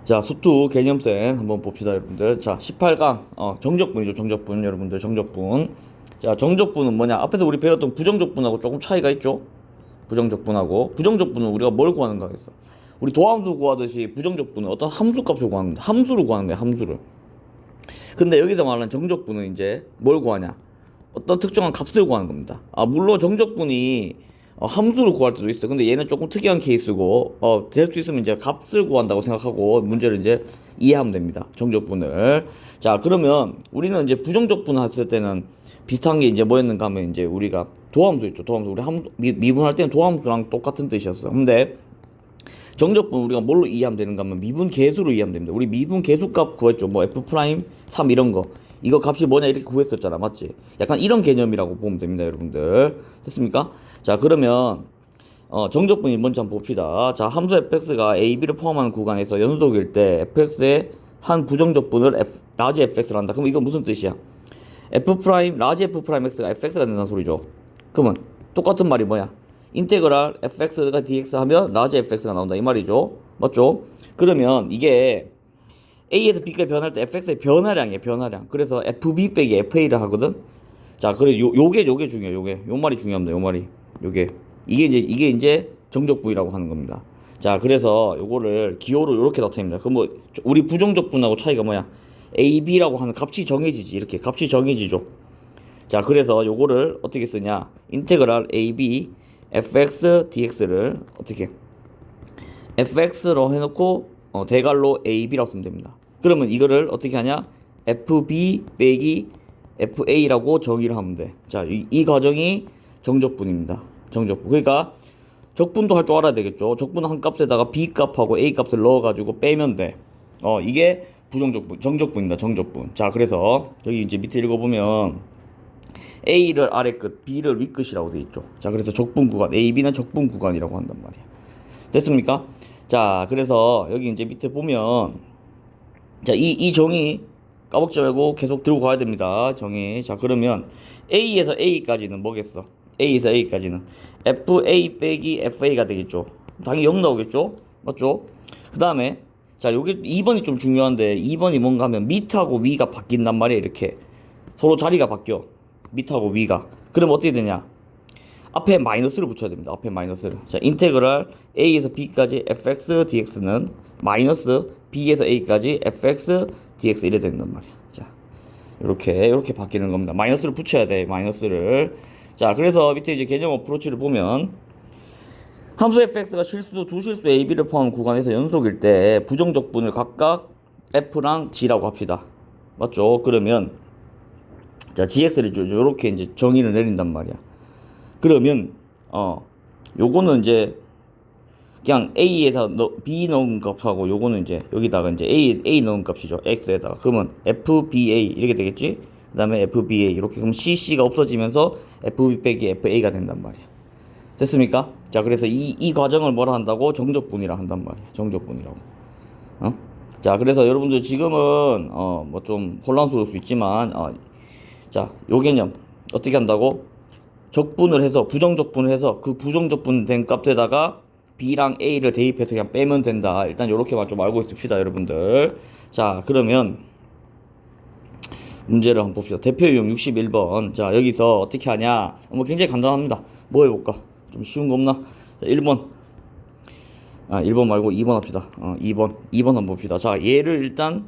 자, 수투 개념생 한번 봅시다, 여러분들. 자, 18강, 정적분이죠, 정적분, 여러분들, 정적분. 자, 정적분은 뭐냐? 앞에서 우리 배웠던 부정적분하고 조금 차이가 있죠? 부정적분하고. 부정적분은 우리가 뭘 구하는가 했어? 우리 도함수 구하듯이 부정적분은 어떤 함수 값을 구하는 거야. 함수를 구하는 거야, 함수를. 근데 여기서 말하는 정적분은 이제 뭘 구하냐? 어떤 특정한 값을 구하는 겁니다. 물론 정적분이 함수를 구할 수도 있어. 근데 얘는 조금 특이한 케이스고, 될 수 있으면 이제 값을 구한다고 생각하고 문제를 이제 이해하면 됩니다. 정적분을. 자, 그러면 우리는 이제 부정적분 했을 때는 비슷한 게 이제 뭐였는가 하면 이제 우리가 도함수 있죠. 도함수. 우리 미분할 때는 도함수랑 똑같은 뜻이었어. 근데 정적분 우리가 뭘로 이해하면 되는가 하면 미분 계수로 이해하면 됩니다. 우리 미분 계수값 구했죠. 뭐 f 프라임 3 이런 거. 이거 값이 뭐냐 이렇게 구했었잖아. 맞지? 약간 이런 개념이라고 보면 됩니다, 여러분들. 됐습니까? 자, 그러면 정적분이 뭔지 한번 봅시다. 자, 함수 fx가 a, b를 포함하는 구간에서 연속일 때 fx의 한 부정적분을 라지 fx를 한다. 그럼 이건 무슨 뜻이야? f 프라임 라지 f 프라임 x가 fx가 된다는 소리죠. 그러면 똑같은 말이 뭐야? 인테그랄 fx가 dx 하면 라지 fx가 나온다 이 말이죠. 맞죠? 그러면 이게 a에서 b까지 변할 때 fx의 변화량이에요. 변화량. 그래서 fb 빼기 fa를 하거든. 자, 그래 요게 중요해. 요 말이 중요합니다. 요 말이. 이게 이제 정적분이라고 하는 겁니다. 자, 그래서 요거를 기호로 요렇게 나타냅니다. 그럼 뭐 우리 부정적분하고 차이가 뭐야? a, b라고 하는 값이 정해지지. 이렇게 값이 정해지죠. 자, 그래서 요거를 어떻게 쓰냐? 인테그랄 ab fx dx를 어떻게 fx로 해놓고 대괄호 ab라고 쓰면 됩니다. 그러면 이거를 어떻게 하냐? fb 빼기 fa라고 정의를 하면 돼. 자, 이 과정이 정적분입니다. 정적분. 그러니까 적분도 할 줄 알아야 되겠죠. 적분 한 값에다가 b 값하고 a 값을 넣어가지고 빼면 돼. 이게 부정적분, 정적분입니다. 정적분. 자, 그래서 여기 이제 밑에 읽어보면 a를 아래 끝, b를 위 끝이라고 돼 있죠. 자, 그래서 적분 구간, a, b는 적분 구간이라고 한단 말이야. 됐습니까? 자, 그래서 여기 이제 밑에 보면 자, 이 정의 까먹지 말고 계속 들고 가야 됩니다. 정의. 자, 그러면 A에서 A까지는 뭐겠어? A에서 A까지는 FA 빼기 FA가 되겠죠. 당연히 0 나오겠죠? 맞죠? 그 다음에 자, 요게 2번이 좀 중요한데 2번이 뭔가 하면 밑하고 위가 바뀐단 말이에요. 이렇게 서로 자리가 바뀌어. 밑하고 위가. 그럼 어떻게 되냐? 앞에 마이너스를 붙여야 됩니다. 앞에 마이너스를. 자, 인테그랄 A에서 B까지 fx dx는 마이너스 B에서 A까지 fx dx 이래 된단 말이야. 자, 이렇게 바뀌는 겁니다. 마이너스를 붙여야 돼. 마이너스를. 자, 그래서 밑에 이제 개념 어프로치를 보면 함수 fx가 두 실수 a, b를 포함한 구간에서 연속일 때 부정적분을 각각 f랑 g라고 합시다. 맞죠? 그러면 자, gx를 이렇게 이제 정의를 내린단 말이야. 그러면 요거는 이제 그냥 A에서 B 넣은 값하고 요거는 이제 여기다가 이제 A 넣은 값이죠. X에다가. 그러면 FBA 이렇게 되겠지? 그 다음에 FBA 이렇게 그럼 CC가 없어지면서 FB 빼기 FA가 된단 말이야. 됐습니까? 자, 그래서 이 과정을 뭐라 한다고? 정적분이라 한단 말이야. 정적분이라고. 자, 그래서 여러분들 지금은 뭐 좀 혼란스러울 수 있지만 자, 요 개념 어떻게 한다고? 적분을 해서 부정적분을 해서 그 부정적분 된 값에다가 B랑 A를 대입해서 그냥 빼면 된다. 일단 요렇게만 좀 알고 있읍시다, 여러분들. 자, 그러면 문제를 한번 봅시다. 대표 유형 61번. 자, 여기서 어떻게 하냐? 뭐 굉장히 간단합니다. 뭐 해볼까? 좀 쉬운 거 없나? 자, 1번. 1번 말고 2번 합시다. 2번 한번 봅시다. 자, 얘를 일단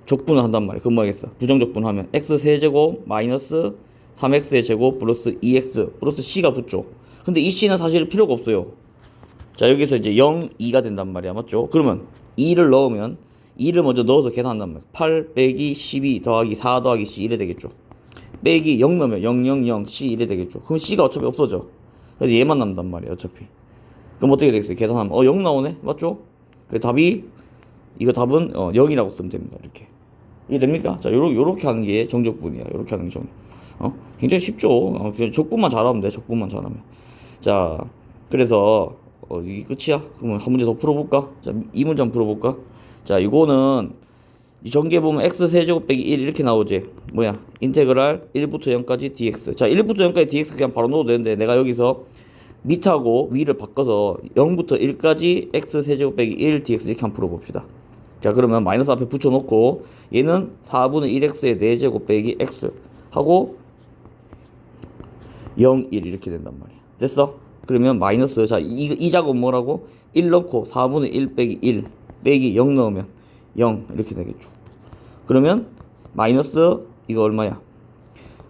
적분을 한단 말이야. 그럼 뭐겠어? 부정적분하면 x 세제곱 마이너스 3x의 제곱 플러스 2x 플러스 c가 붙죠. 근데 이 c는 사실 필요가 없어요. 자, 여기서 이제 0, 2가 된단 말이야. 맞죠? 그러면 2를 넣으면 2를 먼저 넣어서 계산한단 말이야. 8 빼기 12 더하기 4 더하기 c 이래 되겠죠. 빼기 0 넣으면 0, 0, 0, c 이래 되겠죠. 그럼 c가 어차피 없어져. 그래서 얘만 남단 말이야. 어차피. 그럼 어떻게 되겠어요? 계산하면 0 나오네. 맞죠? 그 답이 이거 답은 0이라고 쓰면 됩니다. 이렇게. 이해 됩니까? 자, 요렇게 하는 게 정적분이야. 요렇게 하는 게 굉장히 쉽죠. 그냥 적분만 잘하면 돼. 적분만 잘하면. 자, 그래서 이게 끝이야. 그러면 한 문제 더 풀어볼까? 자, 이 문제 한번 풀어볼까? 자, 이거는 이 전개 보면 x 세제곱 빼기 1 이렇게 나오지. 뭐야? 인테그랄 1부터 0까지 dx. 자, 1부터 0까지 dx 그냥 바로 넣어도 되는데 내가 여기서 밑하고 위를 바꿔서 0부터 1까지 x 세제곱 빼기 1 dx 이렇게 한번 풀어봅시다. 자, 그러면 마이너스 앞에 붙여놓고 얘는 4분의 1x의 4제곱 빼기 x 하고 0, 1 이렇게 된단 말이야. 됐어? 그러면 마이너스, 자, 이 작업 뭐라고? 1 넣고 4분의 1 빼기 1 빼기 0 넣으면 0 이렇게 되겠죠. 그러면 마이너스 이거 얼마야?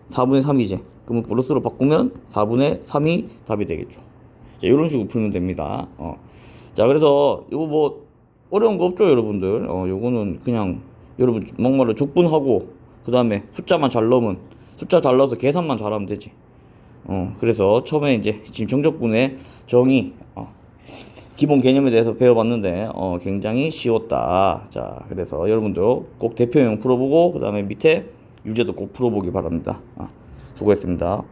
4분의 3이지. 그러면 플러스로 바꾸면 4분의 3이 답이 되겠죠. 자, 이런 식으로 풀면 됩니다. 자, 그래서 이거 뭐 어려운 거 없죠, 여러분들. 요거는 그냥 여러분 막말로 족분하고 그 다음에 숫자만 잘 넣으면, 숫자 잘 넣어서 계산만 잘하면 되지. 그래서 처음에 이제 지금 정적분의 정의, 기본 개념에 대해서 배워봤는데 굉장히 쉬웠다. 자, 그래서 여러분도 꼭 대표형 풀어보고 그 다음에 밑에 유제도 꼭 풀어보기 바랍니다. 수고했습니다.